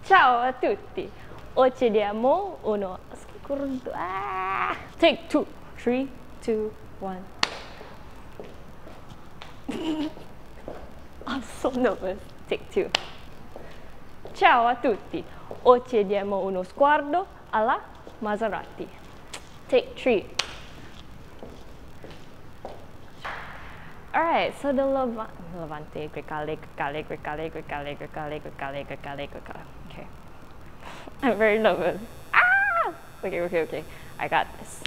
Ciao a tutti. Oggi diamo uno scordo. Take 2, 3, 2, 1. I'm so nervous. Take 2. Ciao a tutti. Oggi diamo uno sguardo alla Maserati. Take 3. Alright, so the Levante, Grecale. Okay. I'm very nervous. Okay. I got this.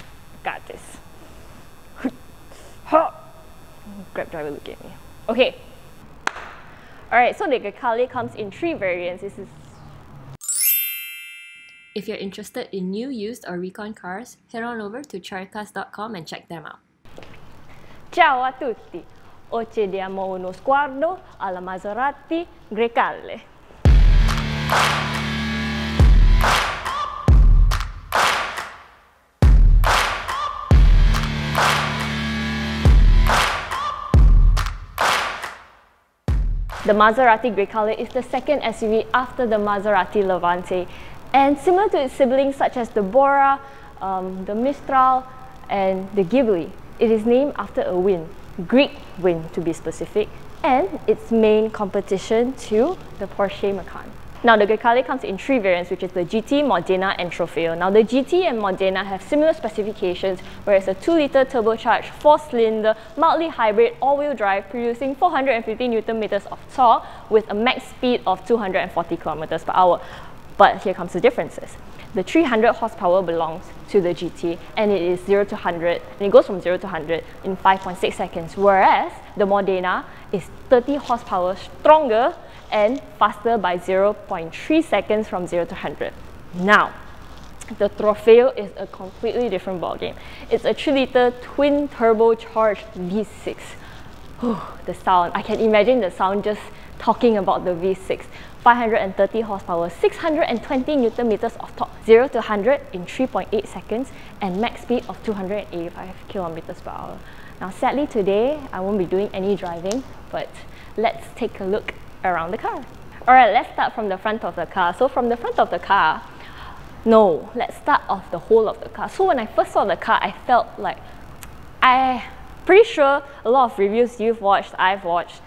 Grab driver look at me. Okay. Alright, so the Grecale comes in 3 variants. If you're interested in new, used, or recon cars, head on over to charcars.com and check them out. Ciao a tutti! Oggi diamo uno sguardo alla Maserati Grecale. The Maserati Grecale is the second SUV after the Maserati Levante, and similar to its siblings such as the Bora, the Mistral, and the Ghibli, it is named after a wind, Greek wind to be specific, and its main competition to the Porsche Macan. Now the Grecale comes in 3 variants, which is the GT, Modena, and Trofeo. Now the GT and Modena have similar specifications, where it's a 2-litre turbocharged 4-cylinder, mildly hybrid all-wheel drive producing 450 Nm of torque with a max speed of 240 km/h. But here comes the differences. The 300 horsepower belongs to the GT, and it is 0 to 100, and it goes from 0 to 100 in 5.6 seconds, whereas the Modena is 30 horsepower stronger and faster by 0.3 seconds from 0 to 100. Now, the Trofeo is a completely different ballgame. It's a 3-litre twin turbocharged V6. The sound, I can imagine the sound just talking about the V6. 530 horsepower, 620 Nm of torque, 0 to 100 in 3.8 seconds, and max speed of 285 km/h. Now sadly today, I won't be doing any driving, but let's take a look around the car. Alright, let's start from the front of the car. So from the front of the car, let's start off the whole of the car. So when I first saw the car, I felt like, I'm pretty sure a lot of reviews you've watched, I've watched,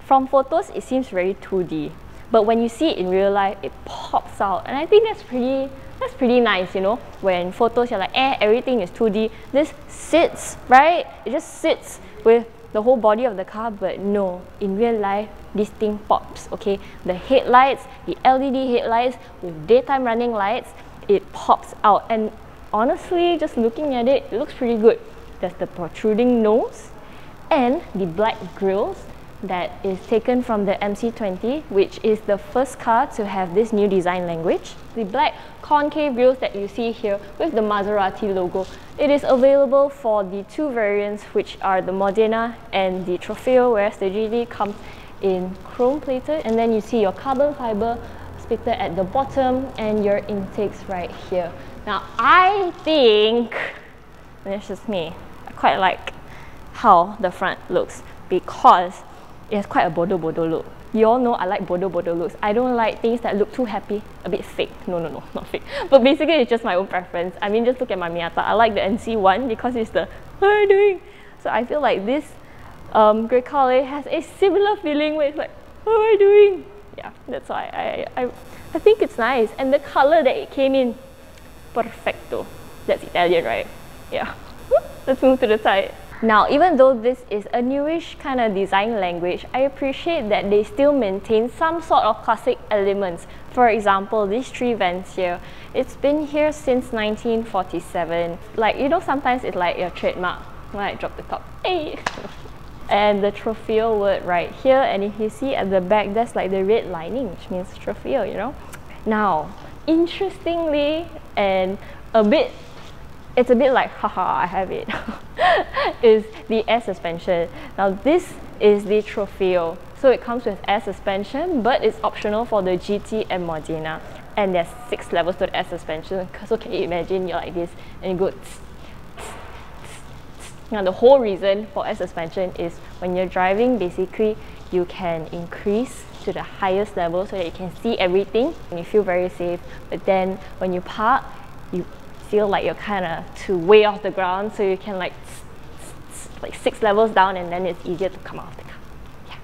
from photos it seems very 2D. But when you see it in real life, it pops out, and I think that's pretty nice, you know. When photos you're like, everything is 2D. This sits, right? It just sits with the whole body of the car, but no, in real life, this thing pops, okay? The headlights, the LED headlights with daytime running lights, it pops out, and honestly, just looking at it, it looks pretty good. There's the protruding nose and the black grills that is taken from the MC20, which is the first car to have this new design language. The black concave grills that you see here with the Maserati logo, it is available for the 2 variants, which are the Modena and the Trofeo, whereas the GT comes in chrome plated, and then you see your carbon fiber splitter at the bottom and your intakes right here. Now I think, and it's just me, I quite like how the front looks because it has quite a bodo look. You all know I like bodo looks. I don't like things that look too happy, a bit fake. No, not fake. But basically it's just my own preference. I mean, just look at my Miata. I like the NC1 because it's the, what are you doing? So I feel like this Grecale has a similar feeling where it's like, what am I doing? Yeah, that's why I think it's nice. And the color that it came in, perfecto. That's Italian, right? Yeah. Let's move to the side. Now, even though this is a newish kind of design language, I appreciate that they still maintain some sort of classic elements. For example, these 3 vents here, it's been here since 1947. Like, you know, sometimes it's like your trademark, like drop the top, hey! And the Trofeo word right here, and if you see at the back, that's like the red lining, which means Trofeo, you know? Now, interestingly, and it's a bit like, haha, I have it, is the air suspension. Now this is the Trofeo. So it comes with air suspension, but it's optional for the GT and Modena. And there's 6 levels to the air suspension. So can you imagine you're like this and you go tss, tss, tss, tss. Now the whole reason for air suspension is when you're driving, basically you can increase to the highest level so that you can see everything and you feel very safe. But then when you park, you feel like you're kind of too way off the ground, so you can like 6 levels down, and then it's easier to come out of the car. Yeah.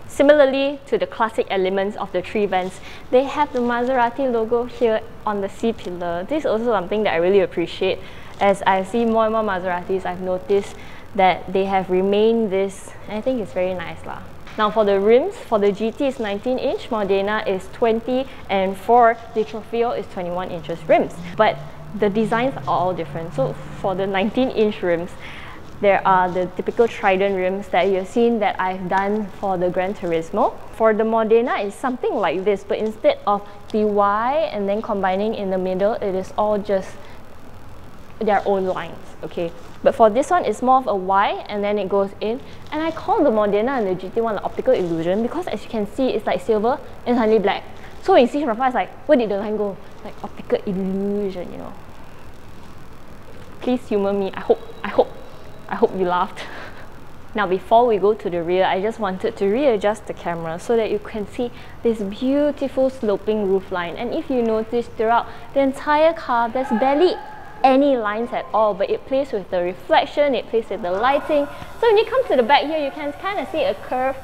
Similarly to the classic elements of the 3 vents, they have the Maserati logo here on the C-pillar. This is also something that I really appreciate. As I see more and more Maseratis, I've noticed that they have remained this, and I think it's very nice lah. Now for the rims, for the GT is 19-inch, Modena is 20, and for the Trofeo is 21 inches rims. But the designs are all different. So for the 19-inch rims, there are the typical Trident rims that you've seen that I've done for the Gran Turismo. For the Modena, it's something like this, but instead of the Y and then combining in the middle, it is all just their own lines, okay? But for this one, it's more of a Y and then it goes in. And I call the Modena and the GT one the optical illusion because as you can see, it's like silver and suddenly black. So when you see from afar, it's like, where did the line go? Like optical illusion, you know. Please humor me. I hope you laughed. Now before we go to the rear, I just wanted to readjust the camera so that you can see this beautiful sloping roofline. And if you notice throughout the entire car, there's barely any lines at all, but it plays with the reflection, it plays with the lighting. So when you come to the back here, you can kind of see a curve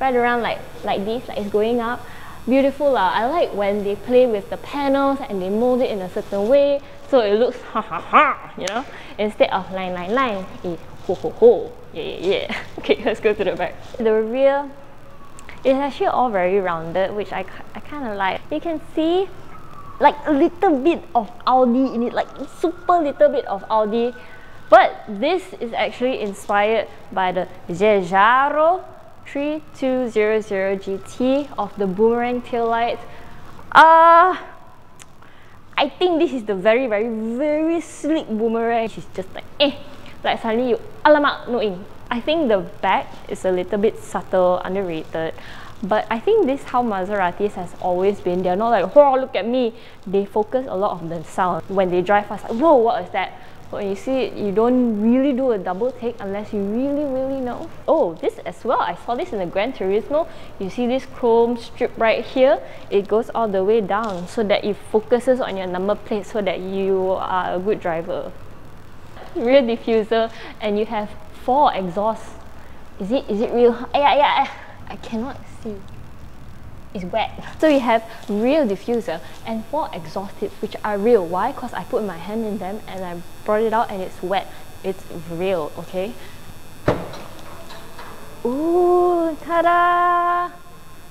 right around like this, like it's going up. Beautiful lah. I like when they play with the panels and they mold it in a certain way so it looks you know, instead of line, it's ho. Yeah. Okay, let's go to the back. The rear is actually all very rounded, which I kind of like. You can see like a little bit of Audi in it, like super little bit of Audi. But this is actually inspired by the Giugiaro 3200 GT of the boomerang taillights. I think this is the very sleek boomerang. She's just like like suddenly you alamak no ink. I think the back is a little bit subtle, underrated. But I think this is how Maseratis has always been. They're not like, oh, look at me. They focus a lot on the sound. When they drive fast, like, whoa, what is that? But when you see it, you don't really do a double take unless you really know. Oh, this as well. I saw this in the Gran Turismo. You see this chrome strip right here? It goes all the way down so that it focuses on your number plate so that you are a good driver. Rear diffuser, and you have 4 exhausts. Is it real? Yeah. I cannot see. It's wet. So we have rear diffuser and 4 exhaust tips, which are real. Why? Because I put my hand in them and I brought it out and it's wet. It's real, okay? Ooh, ta-da!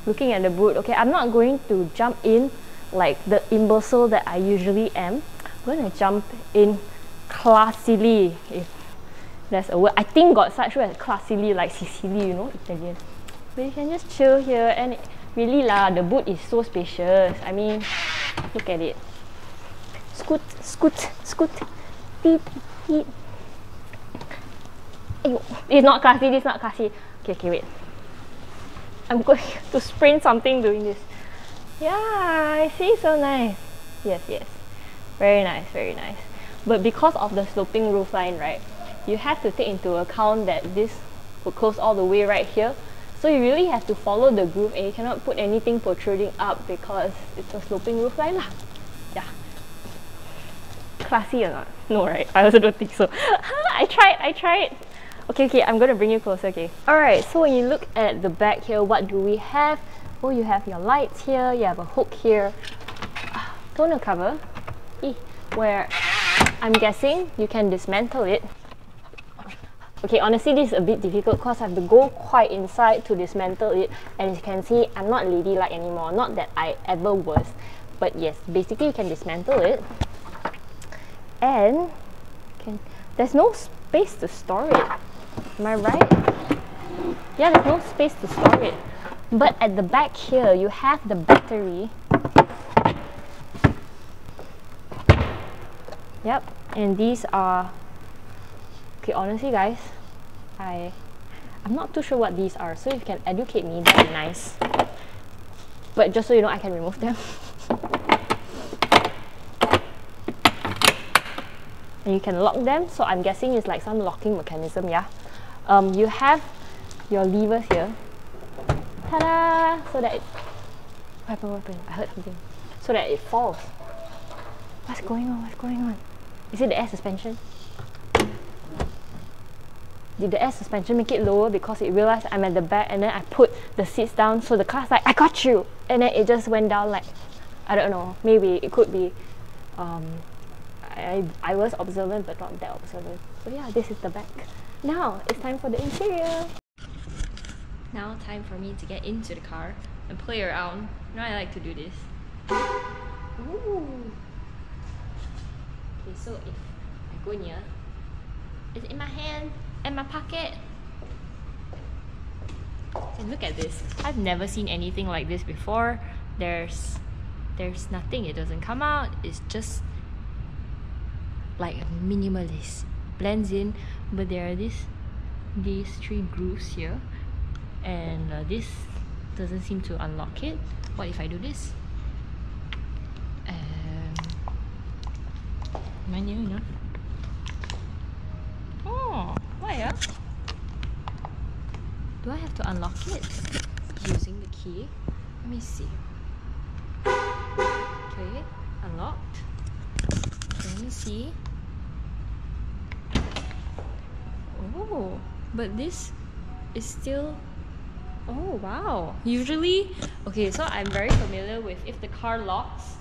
Looking at the boot, okay, I'm not going to jump in like the imbecile that I usually am. I'm going to jump in classily, if there's a word. I think got such word as classily, like Sicily, you know, Italian. But you can just chill here, and really lah, the boot is so spacious. I mean, look at it. Scoot. Beep. It's not classy, this is not classy. Okay, wait. I'm going to sprint something doing this. Yeah, I see, so nice. Yes. Very nice. But because of the sloping roofline, right, you have to take into account that this will close all the way right here. So you really have to follow the groove and you cannot put anything protruding up because it's a sloping roofline lah. Yeah. Classy or not? No, right? I also don't think so. I tried. Okay, I'm gonna bring you closer, okay? Alright, so when you look at the back here, what do we have? Oh, you have your lights here, you have a hook here. Tonneau cover, where I'm guessing you can dismantle it. Okay, honestly, this is a bit difficult because I have to go quite inside to dismantle it. And as you can see, I'm not ladylike anymore. Not that I ever was. But yes, basically you can dismantle it. And there's no space to store it. Am I right? Yeah, there's no space to store it. But at the back here, you have the battery. Yep, and these are... Okay, honestly guys, I'm not too sure what these are, so if you can educate me, that'd be nice. But just so you know, I can remove them. And you can lock them, so I'm guessing it's like some locking mechanism, yeah? You have your levers here. Ta-da! So that it... What happened? I heard something. So that it falls. What's going on? What's going on? Is it the air suspension? Did the air suspension make it lower because it realized I'm at the back, and then I put the seats down, so the car's like, I got you! And then it just went down like, I don't know, maybe it could be, I was observant but not that observant. So yeah, this is the back. Now, it's time for the interior. Now, time for me to get into the car and play around. You know, I like to do this. Ooh. Okay, so if I go near, it's in my hand and my pocket. And look at this. I've never seen anything like this before. There's nothing. It doesn't come out. It's just like minimalist. Blends in, but there are these 3 grooves here, and this doesn't seem to unlock it. What if I do this? Am I near enough? Oh, why? Do I have to unlock it using the key? Let me see. Okay, unlocked. Let me see. Oh, but this is still... Oh wow. Usually, okay, so I'm very familiar with if the car locks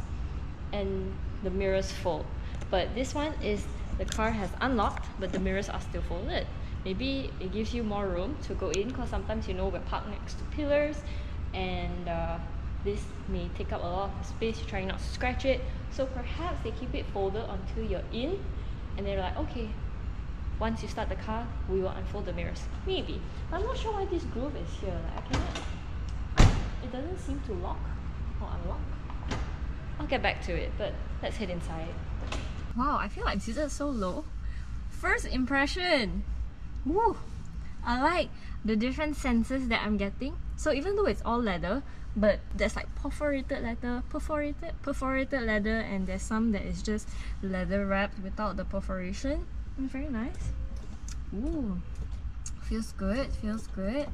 and the mirrors fold. But this one is the car has unlocked, but the mirrors are still folded. Maybe it gives you more room to go in, because sometimes, you know, we're parked next to pillars, and this may take up a lot of space. You're trying not to scratch it. So perhaps they keep it folded until you're in, and they're like, okay, once you start the car, we will unfold the mirrors. Maybe. But I'm not sure why this groove is here. Like, I cannot... It doesn't seem to lock or unlock. I'll get back to it, but let's head inside. Wow, I feel like this is so low. First impression! Woo! I like the different senses that I'm getting. So even though it's all leather, but there's like perforated leather, and there's some that is just leather wrapped without the perforation. It's very nice. Ooh, feels good, feels good.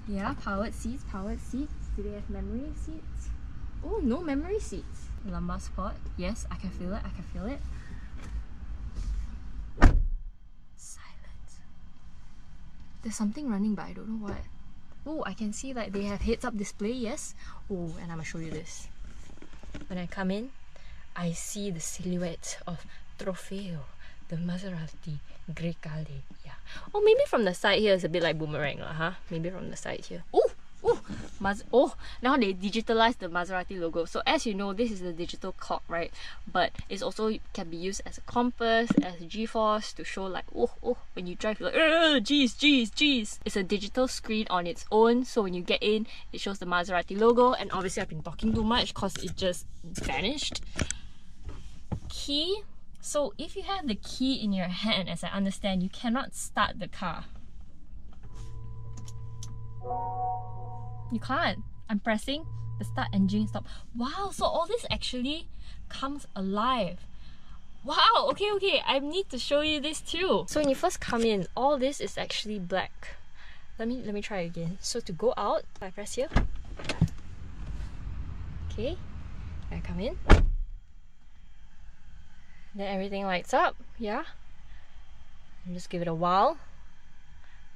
Yeah, powered seats, powered seats. Do they have memory seats? Oh, no memory seats. Lumbar spot. Yes, I can feel it, I can feel it. Silence. There's something running by, I don't know what. Oh, I can see like they have heads-up display, yes. Oh, and I'm gonna show you this. When I come in, I see the silhouette of Trofeo, the Maserati Grecale. Yeah. Oh, maybe from the side here is a bit like boomerang, huh? Maybe from the side here. Oh, now they digitalized the Maserati logo. So as you know, this is a digital clock, right? But it's also can be used as a compass, as G-force to show like, when you drive, you're like, geez. It's a digital screen on its own. So when you get in, it shows the Maserati logo. And obviously I've been talking too much because it just vanished. Key. So if you have the key in your hand, as I understand, you cannot start the car. You can't. I'm pressing the start engine stop. Wow, so all this actually comes alive. Wow, okay, I need to show you this too. So when you first come in, all this is actually black. Let me try again. So to go out, I press here. Okay, I come in. Then everything lights up, yeah. And just give it a while.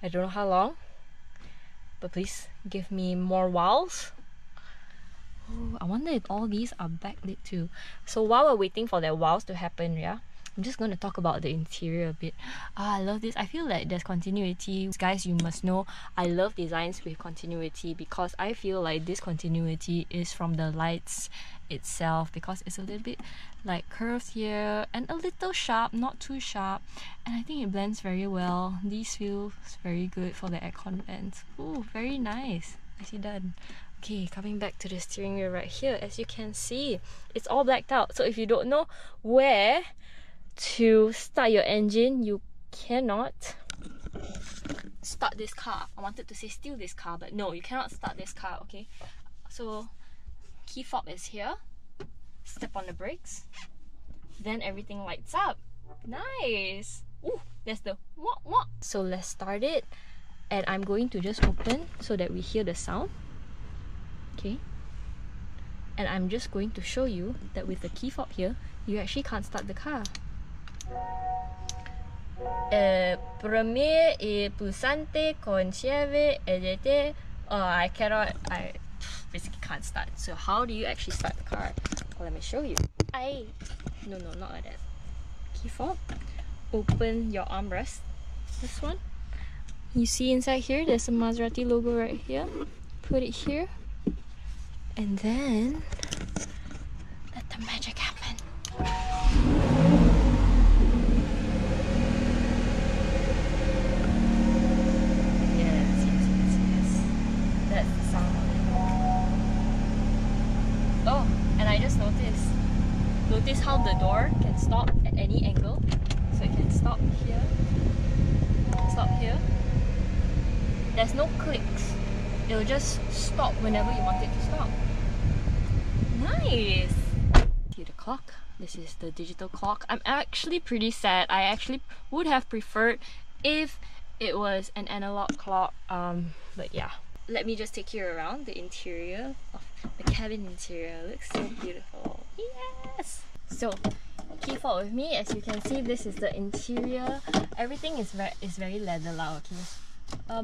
I don't know how long, but please give me more wows. Oh, I wonder if all these are backlit too. So while we're waiting for that wows to happen, yeah, I'm just going to talk about the interior a bit. I love this. I feel like there's continuity. Guys, you must know I love designs with continuity, because I feel like this continuity is from the lights itself, because it's a little bit like curved here and a little sharp, not too sharp, and I think it blends very well. These feels very good for the aircon vents. Ooh, very nice. Nicely done. Okay, coming back to the steering wheel right here, as you can see, it's all blacked out. So if you don't know where to start your engine, you cannot start this car. I wanted to say steal this car, but no, you cannot start this car, okay? So key fob is here. Step on the brakes, then everything lights up. Nice. Ooh, there's the wah. So let's start it. And I'm going to just open so that we hear the sound. Okay. And I'm just going to show you that with the key fob here, you actually can't start the car. Premier e pulsante conserve edete. I basically can't start. So how do you actually start the car? Well, let me show you. No, not like that. Key fob. Open your armrest. This one. You see inside here, there's a Maserati logo right here. Put it here. And then let the magic happen. Yes. That's the sound of it. Oh, and I just noticed. Notice how the door can stop at any angle. So it can stop here. Stop here. There's no clicks. It'll just stop whenever you want it to stop. Nice! See the clock? This is the digital clock. I'm actually pretty sad. I actually would have preferred if it was an analog clock. But yeah. Let me just take you around the interior of the cabin interior. It looks so beautiful. Yes! So, key fob with me. As you can see, this is the interior. Everything is very leather lah, okay?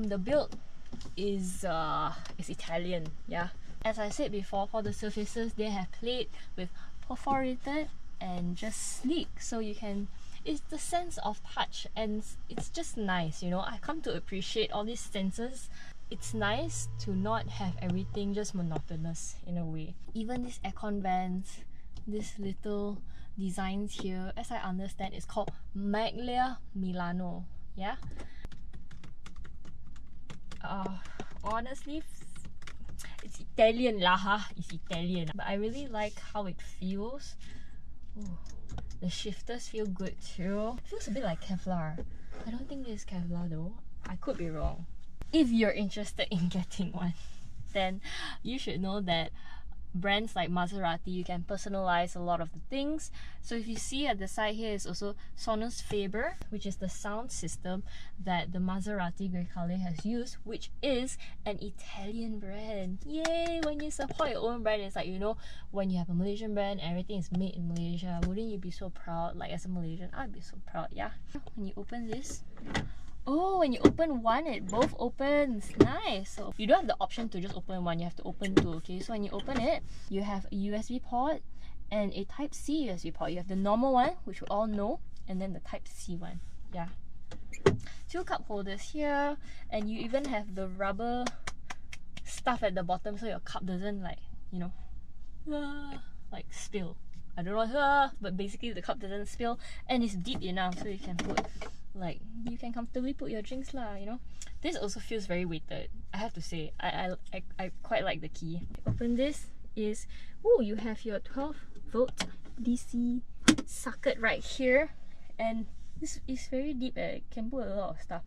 The build is Italian, yeah. As I said before, for the surfaces, they have played with perforated and just sleek, so you can, it's the sense of touch and it's just nice, you know. I come to appreciate all these senses. It's nice to not have everything just monotonous in a way. Even these aircon vents, this little designs here, as I understand, it's called Maglia Milano, yeah. Honestly, it's Italian lah, huh? It's Italian. But I really like how it feels. Ooh, the shifters feel good too. It feels a bit like Kevlar. I don't think this is Kevlar though. I could be wrong. If you're interested in getting one, then you should know that brands like Maserati, you can personalize a lot of the things. So if you see at the side here is also Sonus Faber, which is the sound system that the Maserati Grecale has used, which is an Italian brand. Yay! When you support your own brand, it's like, you know, when you have a Malaysian brand, everything is made in Malaysia. Wouldn't you be so proud? Like, as a Malaysian, I'd be so proud, yeah. When you open this, oh, when you open one, it both opens. Nice! So you don't have the option to just open one, you have to open two, okay? So when you open it, you have a USB port and a Type-C USB port. You have the normal one, which we all know, and then the Type-C one, yeah. Two cup holders here, and you even have the rubber stuff at the bottom so your cup doesn't, like, you know, like spill. I don't know, but basically the cup doesn't spill, and it's deep enough so you can put, like, you can comfortably put your drinks lah, you know. This also feels very weighted, I have to say. I quite like the key. Open this is, oh, you have your 12-volt DC socket right here, and this is very deep. It can put a lot of stuff.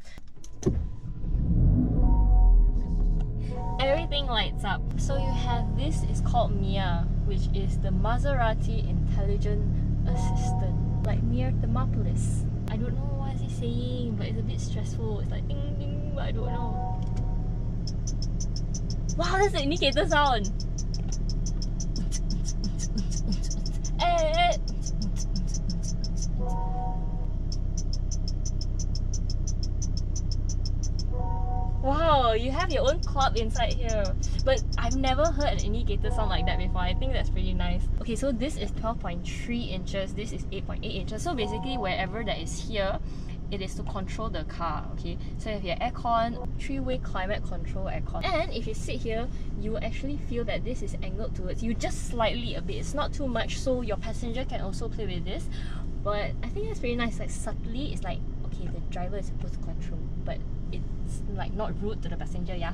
Everything lights up. So you have this, is called Mia, which is the Maserati Intelligent Assistant, like Mir Thermopolis. I don't know what he's saying, but it's a bit stressful. It's like ding ding, but I don't know. Wow, that's the indicator sound. Wow, you have your own club inside here. But I've never heard an indicator sound like that before. I think that's pretty nice. Okay, so this is 12.3 inches, this is 8.8 inches. So basically wherever that is here, it is to control the car, okay? So you have your aircon, 3-way climate control aircon. And if you sit here, you will actually feel that this is angled towards you just slightly a bit. It's not too much, so your passenger can also play with this. But I think that's very nice. Like subtly, it's like, okay, the driver is supposed to control, but it's like not rude to the passenger, yeah.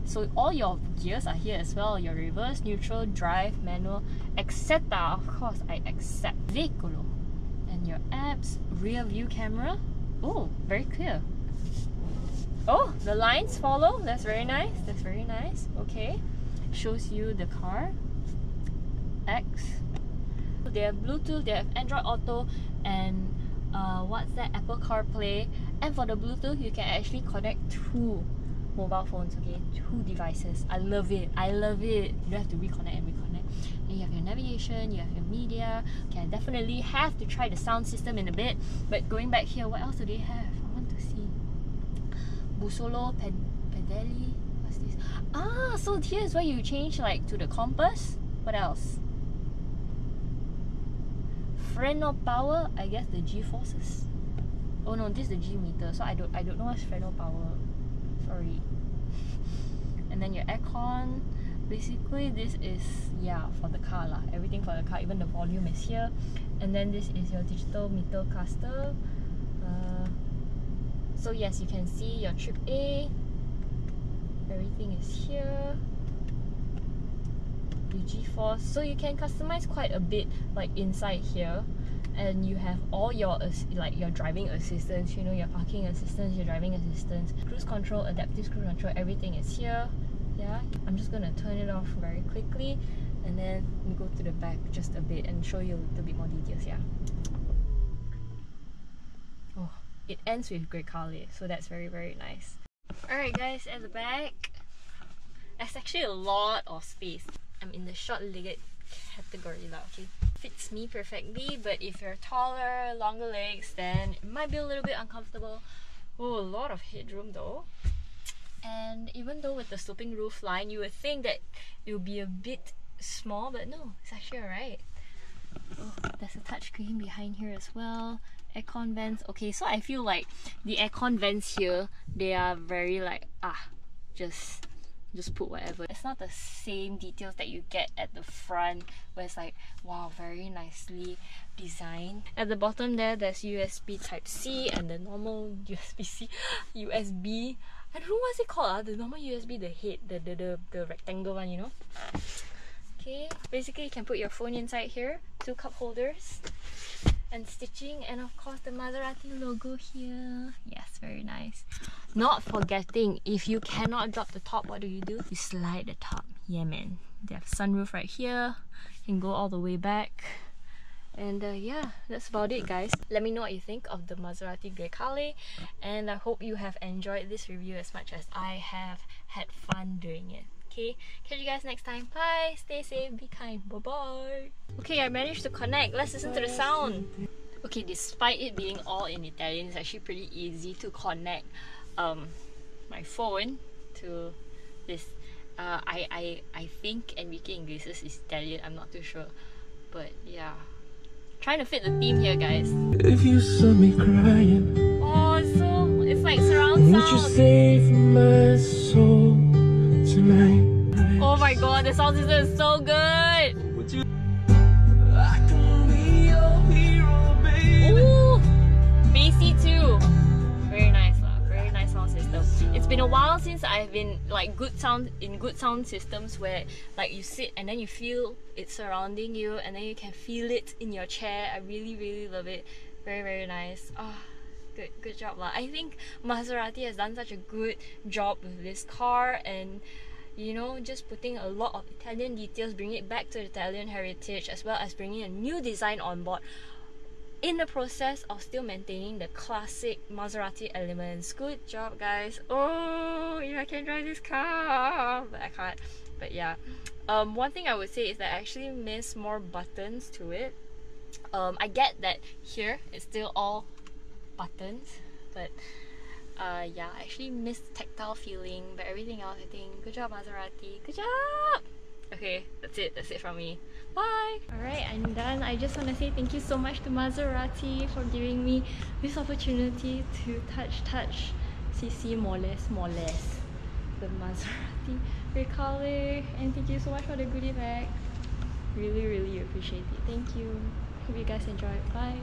So all your gears are here as well. Your reverse, neutral, drive, manual, etc. Of course, I accept. Veicolo. And your apps, rear view camera. Oh, very clear. Oh, the lines follow. That's very nice. That's very nice. Okay. Shows you the car. X. They have Bluetooth, they have Android Auto, and what's that? Apple CarPlay. And for the Bluetooth, you can actually connect two mobile phones, okay? 2 devices. I love it. I love it. You don't have to reconnect and reconnect. Then you have your navigation, you have your media. Okay, I definitely have to try the sound system in a bit. But going back here, what else do they have? I want to see. Busolo, pedali. What's this? Ah, so here's where you change like to the compass. What else? Freno power, I guess the G forces. Oh no, this is the G meter, so I don't know what's freno power. Sorry. And then your aircon. Basically this is, yeah, for the car lah. Everything for the car, even the volume is here. And then this is your digital meter caster. So yes, you can see your trip A. Everything is here. Your G-force. So you can customize quite a bit like inside here. And you have all your like your driving assistance, you know, your parking assistance, your driving assistance, cruise control, adaptive cruise control, everything is here. Yeah, I'm just gonna turn it off very quickly and then we go to the back just a bit and show you a little bit more details. Yeah. Oh, it ends with Grecale, so that's very, very nice. Alright guys, at the back, there's actually a lot of space. I'm in the short-legged category now, okay? Fits me perfectly, but if you're taller, longer legs, then it might be a little bit uncomfortable. Oh, a lot of headroom though. And even though with the sloping roof line, you would think that it would be a bit small, but no, it's actually alright. Oh, there's a touchscreen behind here as well. Aircon vents. Okay, so I feel like the aircon vents here, they are very like, just put whatever. It's not the same details that you get at the front where it's like, wow, very nicely designed. At the bottom there's USB Type-C and the normal USB-C, USB. I don't know what's it called, the normal USB, the head, the rectangle one, you know? Okay, basically you can put your phone inside here, 2 cup holders, and stitching, and of course the Maserati logo here. Yes, very nice. Not forgetting, if you cannot drop the top, what do? You slide the top. Yeah man. They have sunroof right here. You can go all the way back. And yeah, that's about it guys. Let me know what you think of the Maserati Grecale, and I hope you have enjoyed this review as much as I have had fun doing it. Okay, catch you guys next time. Bye, stay safe, be kind, bye bye. Okay, I managed to connect. Let's listen to the sound. Okay, despite it being all in Italian, it's actually pretty easy to connect my phone to this. I think Enrique Iglesias is Italian, I'm not too sure, but yeah, trying to fit the theme here guys. If you saw me crying, oh, it's like surround sound. would you save my soul tonight? Oh my god, the sound system is so good! Would you? I can be your hero, baby. Ooh! Bassy too! Very nice lah, very nice sound system. It's been a while since I've been like good sound systems where like you sit and then you feel it surrounding you and then you can feel it in your chair. I really, really love it. Very, very nice. Good job lah. I think Maserati has done such a good job with this car, and you know, just putting a lot of Italian details, bringing it back to the Italian heritage, as well as bringing a new design on board in the process of still maintaining the classic Maserati elements. Good job guys. Oh yeah, I can drive this car, but I can't. But yeah, one thing I would say is that I actually miss more buttons to it. I get that here it's still all buttons, but yeah, I actually missed the tactile feeling, but everything else I think, good job Maserati, good job! Okay, that's it from me. Bye! Alright, I'm done. I just want to say thank you so much to Maserati for giving me this opportunity to touch CC more or less the Maserati Grecale, and thank you so much for the goodie bag. Really, really appreciate it. Thank you. Hope you guys enjoy. Bye!